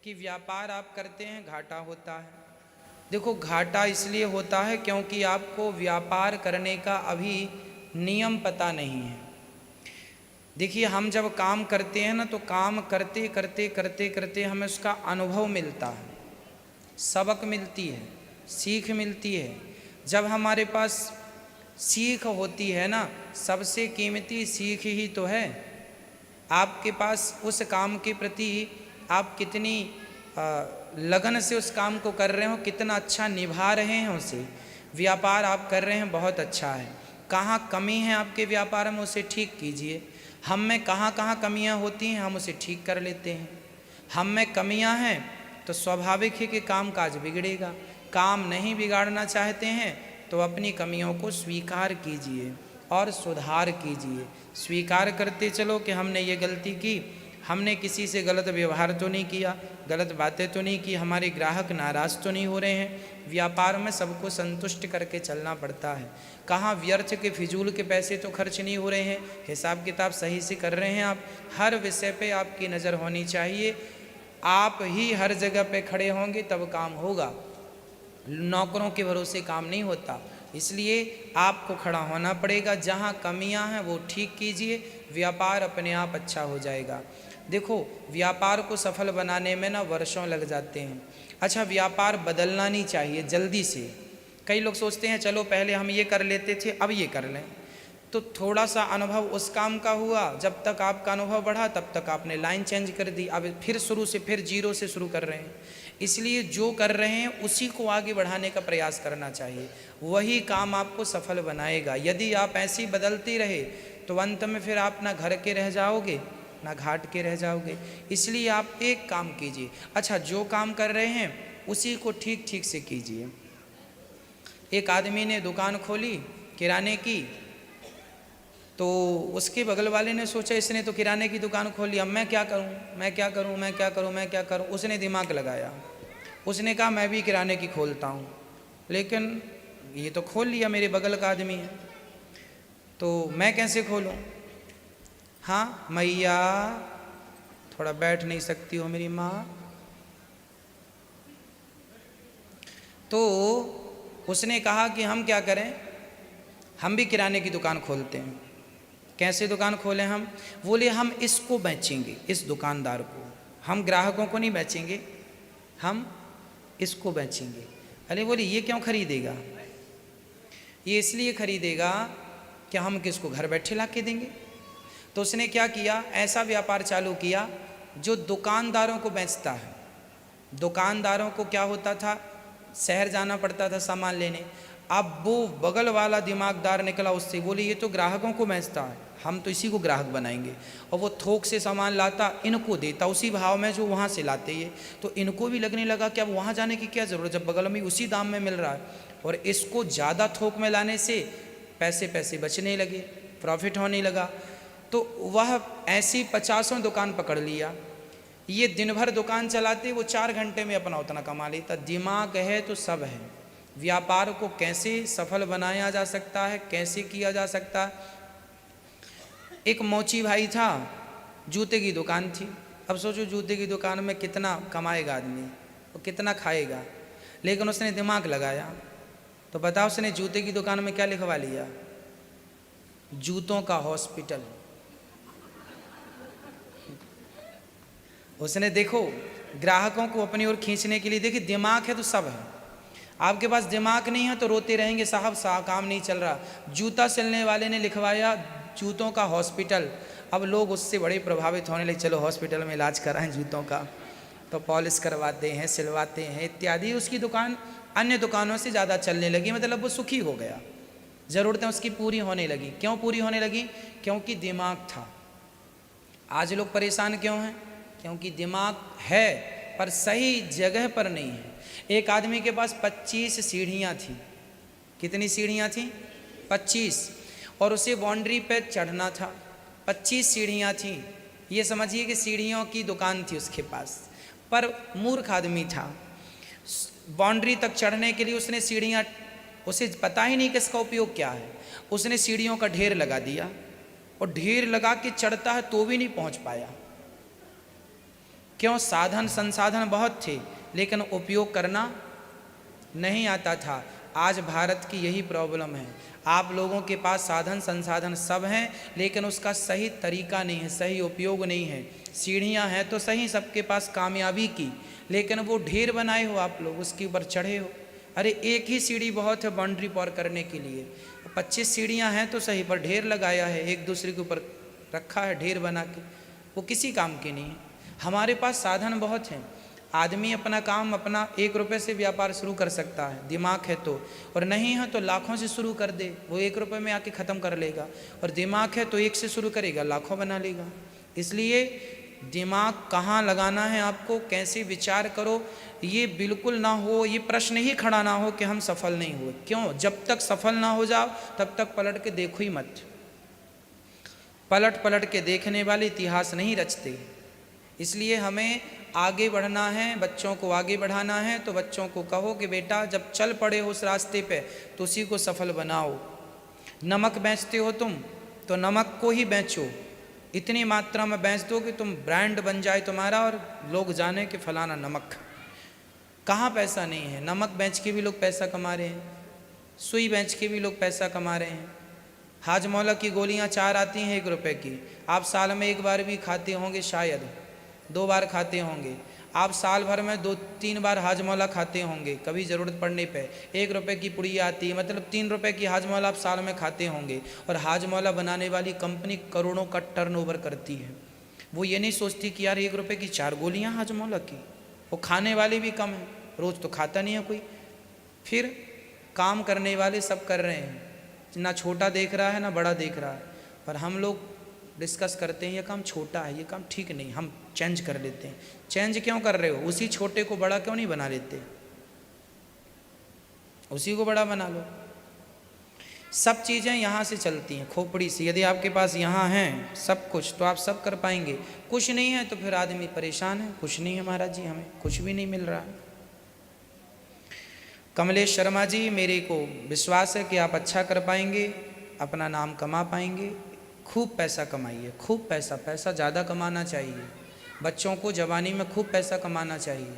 कि व्यापार आप करते हैं घाटा होता है। देखो घाटा इसलिए होता है क्योंकि आपको व्यापार करने का अभी नियम पता नहीं है। देखिए हम जब काम करते हैं ना तो काम करते करते करते करते हमें उसका अनुभव मिलता है, सबक मिलती है, सीख मिलती है। जब हमारे पास सीख होती है ना, सबसे कीमती सीख ही तो है। आपके पास उस काम के प्रति आप कितनी लगन से उस काम को कर रहे हो, कितना अच्छा निभा रहे हैं उसे। व्यापार आप कर रहे हैं बहुत अच्छा है। कहाँ कमी है आपके व्यापार में उसे ठीक कीजिए। हम में कहाँ कहाँ कमियाँ होती हैं हम उसे ठीक कर लेते हैं। हम में कमियाँ हैं तो स्वाभाविक है कि काम काज बिगड़ेगा। काम नहीं बिगाड़ना चाहते हैं तो अपनी कमियों को स्वीकार कीजिए और सुधार कीजिए। स्वीकार करते चलो कि हमने ये गलती की, हमने किसी से गलत व्यवहार तो नहीं किया, गलत बातें तो नहीं की, हमारे ग्राहक नाराज़ तो नहीं हो रहे हैं। व्यापार में सबको संतुष्ट करके चलना पड़ता है। कहाँ व्यर्थ के फिजूल के पैसे तो खर्च नहीं हो रहे हैं, हिसाब किताब सही से कर रहे हैं आप। हर विषय पे आपकी नज़र होनी चाहिए। आप ही हर जगह पे खड़े होंगे तब काम होगा, नौकरों के भरोसे काम नहीं होता। इसलिए आपको खड़ा होना पड़ेगा। जहाँ कमियां हैं वो ठीक कीजिए, व्यापार अपने आप अच्छा हो जाएगा। देखो व्यापार को सफल बनाने में ना वर्षों लग जाते हैं। अच्छा व्यापार बदलना नहीं चाहिए जल्दी से। कई लोग सोचते हैं चलो पहले हम ये कर लेते थे अब ये कर लें, तो थोड़ा सा अनुभव उस काम का हुआ, जब तक आपका अनुभव बढ़ा तब तक आपने लाइन चेंज कर दी, अब फिर शुरू से फिर जीरो से शुरू कर रहे हैं। इसलिए जो कर रहे हैं उसी को आगे बढ़ाने का प्रयास करना चाहिए, वही काम आपको सफल बनाएगा। यदि आप ऐसे ही बदलते रहे तो अंत में फिर आप ना घर के रह जाओगे ना घाट के रह जाओगे। इसलिए आप एक काम कीजिए, अच्छा जो काम कर रहे हैं उसी को ठीक ठीक से कीजिए। एक आदमी ने दुकान खोली किराने की, तो उसके बगल वाले ने सोचा इसने तो किराने की दुकान खोली, अब मैं क्या करूं, मैं क्या करूं, मैं क्या करूं, मैं क्या करूं। उसने दिमाग लगाया, उसने कहा मैं भी किराने की खोलता हूं, लेकिन ये तो खोल लिया मेरे बगल का आदमी है तो मैं कैसे खोलूं। हाँ मैया थोड़ा बैठ नहीं सकती हो मेरी माँ। तो उसने कहा कि हम क्या करें, हम भी किराने की दुकान खोलते हैं। कैसे दुकान खोलें हम? बोले हम इसको बेचेंगे, इस दुकानदार को, हम ग्राहकों को नहीं बेचेंगे, हम इसको बेचेंगे। अरे बोले ये क्यों खरीदेगा? ये इसलिए खरीदेगा कि हम किसको घर बैठे ला के देंगे। तो उसने क्या किया, ऐसा व्यापार चालू किया जो दुकानदारों को बेचता है। दुकानदारों को क्या होता था, शहर जाना पड़ता था सामान लेने। अब वो बगल वाला दिमागदार निकला उससे, बोले ये तो ग्राहकों को बेचता है, हम तो इसी को ग्राहक बनाएंगे। और वो थोक से सामान लाता, इनको देता उसी भाव में जो वहाँ से लाते ये। तो इनको भी लगने लगा कि अब वहाँ जाने की क्या ज़रूरत जब बगल में उसी दाम में मिल रहा है। और इसको ज़्यादा थोक में लाने से पैसे बचने लगे, प्रॉफिट होने लगा। तो वह ऐसी 50 दुकान पकड़ लिया। ये दिन भर दुकान चलाते, वो 4 घंटे में अपना उतना कमा लेता। दिमाग है तो सब है। व्यापार को कैसे सफल बनाया जा सकता है, कैसे किया जा सकता है। एक मोची भाई था, जूते की दुकान थी। अब सोचो जूते की दुकान में कितना कमाएगा आदमी और कितना खाएगा, लेकिन उसने दिमाग लगाया। तो बताओ उसने जूते की दुकान में क्या लिखवा लिया, जूतों का हॉस्पिटल। उसने देखो ग्राहकों को अपनी ओर खींचने के लिए, देखिए दिमाग है तो सब है। आपके पास दिमाग नहीं है तो रोते रहेंगे साहब काम नहीं चल रहा। जूता सिलने वाले ने लिखवाया जूतों का हॉस्पिटल। अब लोग उससे बड़े प्रभावित होने लगे, चलो हॉस्पिटल में इलाज कराएं जूतों का। तो पॉलिश करवाते हैं, सिलवाते हैं इत्यादि। उसकी दुकान अन्य दुकानों से ज़्यादा चलने लगी, मतलब वो सुखी हो गया, ज़रूरतें उसकी पूरी होने लगी। क्यों पूरी होने लगी? क्योंकि दिमाग था। आज लोग परेशान क्यों हैं? क्योंकि दिमाग है पर सही जगह पर नहीं है। एक आदमी के पास 25 सीढ़ियाँ थी। कितनी सीढ़ियाँ थी? 25। और उसे बाउंड्री पे चढ़ना था। 25 सीढ़ियाँ थी। ये समझिए कि सीढ़ियों की दुकान थी उसके पास। पर मूर्ख आदमी था। बाउंड्री तक चढ़ने के लिए उसने सीढ़ियाँ, उसे पता ही नहीं कि इसका उपयोग क्या है। उसने सीढ़ियों का ढेर लगा दिया और ढेर लगा के चढ़ता है तो भी नहीं पहुँच पाया। क्यों? साधन संसाधन बहुत थे लेकिन उपयोग करना नहीं आता था। आज भारत की यही प्रॉब्लम है, आप लोगों के पास साधन संसाधन सब हैं लेकिन उसका सही तरीका नहीं है, सही उपयोग नहीं है। सीढ़ियां हैं तो सही सबके पास कामयाबी की, लेकिन वो ढेर बनाए हो आप लोग, उसके ऊपर चढ़े हो। अरे एक ही सीढ़ी बहुत है बाउंड्री पार करने के लिए, 25 सीढ़ियां हैं तो सही, पर ढेर लगाया है, एक दूसरे के ऊपर रखा है ढेर बना के, वो किसी काम की नहीं है। हमारे पास साधन बहुत हैं, आदमी अपना काम अपना 1 रुपये से व्यापार शुरू कर सकता है, दिमाग है तो, और नहीं है तो लाखों से शुरू कर दे, वो 1 रुपये में आके ख़त्म कर लेगा। और दिमाग है तो 1 से शुरू करेगा, लाखों बना लेगा। इसलिए दिमाग कहाँ लगाना है आपको, कैसे विचार करो, ये बिल्कुल ना हो, ये प्रश्न ही खड़ा ना हो कि हम सफल नहीं हुए। क्यों? जब तक सफल ना हो जाओ तब तक पलट के देखो ही मत। पलट पलट के देखने वाले इतिहास नहीं रचते। इसलिए हमें आगे बढ़ना है, बच्चों को आगे बढ़ाना है, तो बच्चों को कहो कि बेटा जब चल पड़े हो उस रास्ते पे तो उसी को सफल बनाओ। नमक बेचते हो तुम तो नमक को ही बेचो, इतनी मात्रा में बेच दो कि तुम ब्रांड बन जाए तुम्हारा और लोग जाने कि फलाना नमक। कहाँ पैसा नहीं है, नमक बेच के भी लोग पैसा कमा रहे हैं, सुई बेच के भी लोग पैसा कमा रहे हैं। हाजमौला की गोलियां 4 आती हैं 1 रुपये की, आप साल में 1 बार भी खाते होंगे, शायद 2 बार खाते होंगे। आप साल भर में 2-3 बार हाजमौला खाते होंगे, कभी ज़रूरत पड़ने पे 1 रुपये की पुड़ी आती है, मतलब 3 रुपये की हाजमौला आप साल में खाते होंगे। और हाजमौला बनाने वाली कंपनी करोड़ों का टर्नओवर करती है। वो ये नहीं सोचती कि यार 1 रुपये की 4 गोलियाँ हाजमौला की, वो खाने वाले भी कम हैं, रोज़ तो खाता नहीं है कोई। फिर काम करने वाले सब कर रहे हैं, ना छोटा देख रहा है ना बड़ा देख रहा है, पर हम लोग डिस्कस करते हैं ये काम छोटा है, ये काम ठीक नहीं, हम चेंज कर लेते हैं। चेंज क्यों कर रहे हो? उसी छोटे को बड़ा क्यों नहीं बना लेते? उसी को बड़ा बना लो। सब चीज़ें यहाँ से चलती हैं, खोपड़ी से। यदि आपके पास यहाँ हैं सब कुछ तो आप सब कर पाएंगे, कुछ नहीं है तो फिर आदमी परेशान है, कुछ नहीं है महाराज जी, हमें कुछ भी नहीं मिल रहा है। कमलेश शर्मा जी, मेरे को विश्वास है कि आप अच्छा कर पाएंगे, अपना नाम कमा पाएंगे। खूब पैसा कमाइए, खूब पैसा, पैसा ज़्यादा कमाना चाहिए। बच्चों को जवानी में खूब पैसा कमाना चाहिए।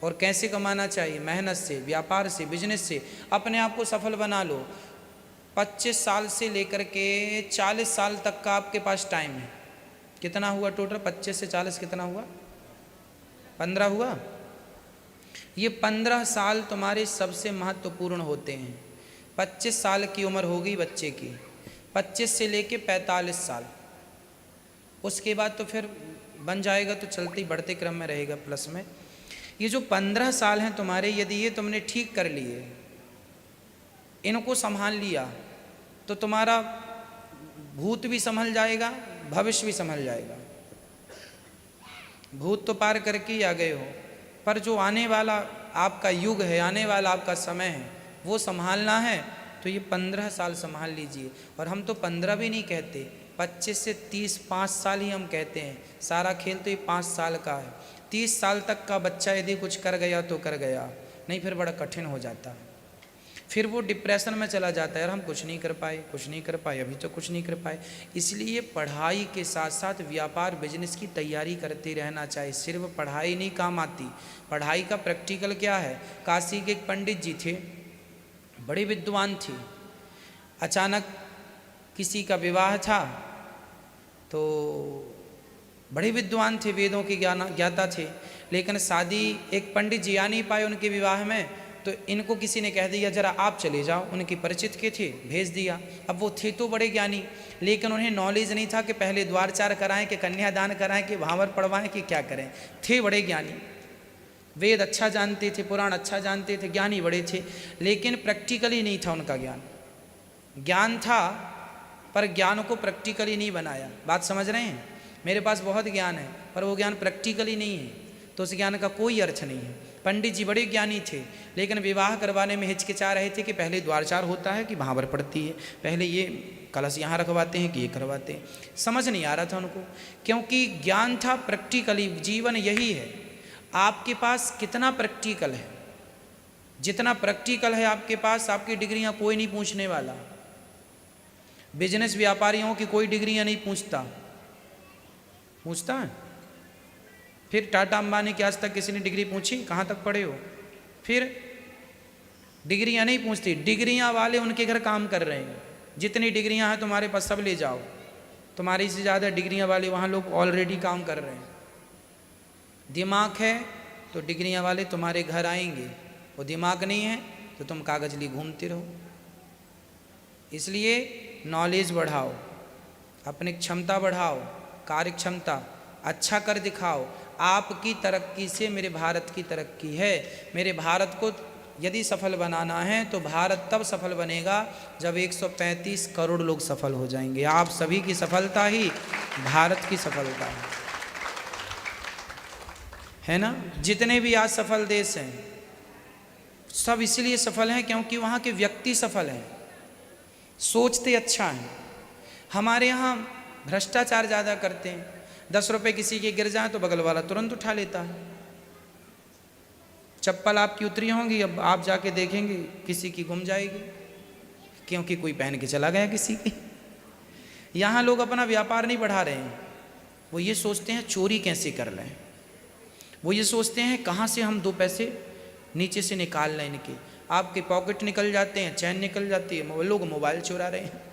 और कैसे कमाना चाहिए? मेहनत से, व्यापार से, बिजनेस से। अपने आप को सफल बना लो। 25 साल से लेकर के 40 साल तक का आपके पास टाइम है। कितना हुआ टोटल? 25 से 40 कितना हुआ? 15 हुआ। ये 15 साल तुम्हारे सबसे महत्वपूर्ण होते हैं। 25 साल की उम्र होगी बच्चे की, 25 से लेके 45 साल, उसके बाद तो फिर बन जाएगा तो चलती बढ़ते क्रम में रहेगा प्लस में। ये जो 15 साल हैं तुम्हारे, यदि ये तुमने ठीक कर लिए, इनको संभाल लिया, तो तुम्हारा भूत भी संभल जाएगा, भविष्य भी संभल जाएगा। भूत तो पार करके ही आ गए हो, पर जो आने वाला आपका युग है, आने वाला आपका समय है, वो संभालना है, तो ये 15 साल संभाल लीजिए। और हम तो 15 भी नहीं कहते, 25 से 30, 5 साल ही हम कहते हैं। सारा खेल तो ये 5 साल का है। 30 साल तक का बच्चा यदि कुछ कर गया तो कर गया, नहीं फिर बड़ा कठिन हो जाता है। फिर वो डिप्रेशन में चला जाता है, यार हम कुछ नहीं कर पाए, कुछ नहीं कर पाए, अभी तो कुछ नहीं कर पाए। इसलिए पढ़ाई के साथ साथ व्यापार बिजनेस की तैयारी करते रहना चाहिए। सिर्फ पढ़ाई नहीं काम आती, पढ़ाई का प्रैक्टिकल क्या है। काशी के एक पंडित जी थे, बड़े विद्वान थे। अचानक किसी का विवाह था, तो बड़े विद्वान थे, वेदों के ज्ञाता थे, लेकिन शादी एक पंडित जी आ नहीं पाए उनके विवाह में। तो इनको किसी ने कह दिया जरा आप चले जाओ, उनके परिचित के थे, भेज दिया। अब वो थे तो बड़े ज्ञानी, लेकिन उन्हें नॉलेज नहीं था कि पहले द्वारचार कराएं कि कन्यादान कराएं कि भावर पढ़वाएं कि क्या करें। थे बड़े ज्ञानी, वेद अच्छा जानते थे, पुराण अच्छा जानते थे, ज्ञानी बड़े थे, लेकिन प्रैक्टिकली नहीं था उनका ज्ञान। ज्ञान था पर ज्ञान को प्रैक्टिकली नहीं बनाया। बात समझ रहे हैं? मेरे पास बहुत ज्ञान है पर वो ज्ञान प्रैक्टिकली नहीं है, तो उस ज्ञान का कोई अर्थ नहीं है। पंडित जी बड़े ज्ञानी थे, लेकिन विवाह करवाने में हिचकिचा रहे थे कि पहले द्वारचार होता है कि भावर पड़ती है, पहले ये कलश यहाँ रखवाते हैं कि ये करवाते हैं। समझ नहीं आ रहा था उनको, क्योंकि ज्ञान था प्रैक्टिकली। जीवन यही है, आपके पास कितना प्रैक्टिकल है। जितना प्रैक्टिकल है आपके पास, आपकी डिग्रियाँ कोई नहीं पूछने वाला। बिजनेस व्यापारियों की कोई डिग्रियाँ नहीं पूछता है? फिर टाटा अंबानी की आज तक किसी ने डिग्री पूछी कहाँ तक पढ़े हो? फिर डिग्रियाँ नहीं पूछती, डिग्रियाँ वाले उनके घर काम कर रहे हैं। जितनी डिग्रियाँ हैं तुम्हारे पास सब ले जाओ, तुम्हारी से ज़्यादा डिग्रियाँ वाले वहाँ लोग ऑलरेडी काम कर रहे हैं। दिमाग है तो डिग्रियाँ वाले तुम्हारे घर आएंगे, वो दिमाग नहीं है तो तुम कागज लिए घूमते रहो। इसलिए नॉलेज बढ़ाओ, अपनी क्षमता बढ़ाओ, कार्य क्षमता अच्छा कर दिखाओ। आपकी तरक्की से मेरे भारत की तरक्की है। मेरे भारत को यदि सफल बनाना है तो भारत तब सफल बनेगा जब 135 करोड़ लोग सफल हो जाएंगे। आप सभी की सफलता ही भारत की सफलता है ना। जितने भी आज सफल देश हैं सब इसलिए सफल हैं क्योंकि वहाँ के व्यक्ति सफल हैं, सोचते अच्छा हैं। हमारे यहाँ भ्रष्टाचार ज़्यादा करते हैं। 10 रुपये किसी के गिर जाए तो बगल वाला तुरंत उठा लेता है। चप्पल आपकी उतरी होंगी, अब आप जाके देखेंगे किसी की गुम जाएगी क्योंकि कोई पहन के चला गया किसी की। यहाँ लोग अपना व्यापार नहीं बढ़ा रहे हैं, वो ये सोचते हैं चोरी कैसे कर लें, वो ये सोचते हैं कहाँ से हम 2 पैसे नीचे से निकाल लें इनके। आपके पॉकेट निकल जाते हैं, चैन निकल जाती है, वो लोग मोबाइल चुरा रहे हैं।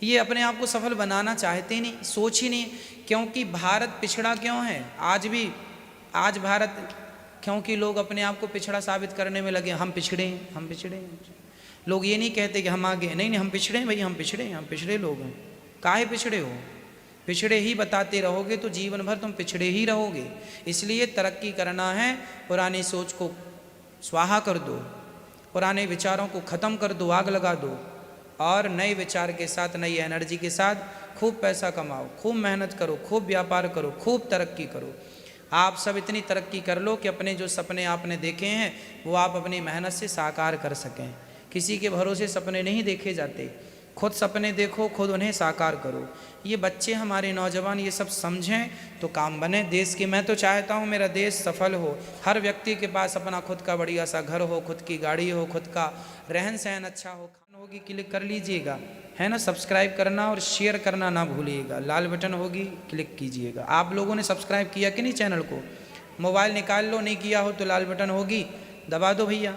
ये अपने आप को सफल बनाना चाहते नहीं, सोच ही नहीं। क्योंकि भारत पिछड़ा क्यों है आज भी? आज भारत क्योंकि लोग अपने आप को पिछड़ा साबित करने में लगे, हम पिछड़े हैं, हम पिछड़े हैं। लोग ये नहीं कहते कि हम आगे, नहीं नहीं हम पिछड़े हैं भाई, हम पिछड़े हैं, हम पिछड़े लोग हैं। काहे पिछड़े हो? पिछड़े ही बताते रहोगे तो जीवन भर तुम पिछड़े ही रहोगे। इसलिए तरक्की करना है, पुरानी सोच को स्वाहा कर दो, पुराने विचारों को ख़त्म कर दो, आग लगा दो, और नए विचार के साथ, नई एनर्जी के साथ खूब पैसा कमाओ, खूब मेहनत करो, खूब व्यापार करो, खूब तरक्की करो। आप सब इतनी तरक्की कर लो कि अपने जो सपने आपने देखे हैं वो आप अपनी मेहनत से साकार कर सकें। किसी के भरोसे सपने नहीं देखे जाते, खुद सपने देखो, खुद उन्हें साकार करो। ये बच्चे हमारे नौजवान ये सब समझें तो काम बने देश की। मैं तो चाहता हूँ मेरा देश सफल हो, हर व्यक्ति के पास अपना खुद का बढ़िया सा घर हो, खुद की गाड़ी हो, खुद का रहन सहन अच्छा हो। खान होगी क्लिक कर लीजिएगा, है ना। सब्सक्राइब करना और शेयर करना ना भूलिएगा, लाल बटन होगी क्लिक कीजिएगा। आप लोगों ने सब्सक्राइब किया कि नहीं चैनल को? मोबाइल निकाल लो, नहीं किया हो तो लाल बटन होगी, दबा दो भैया।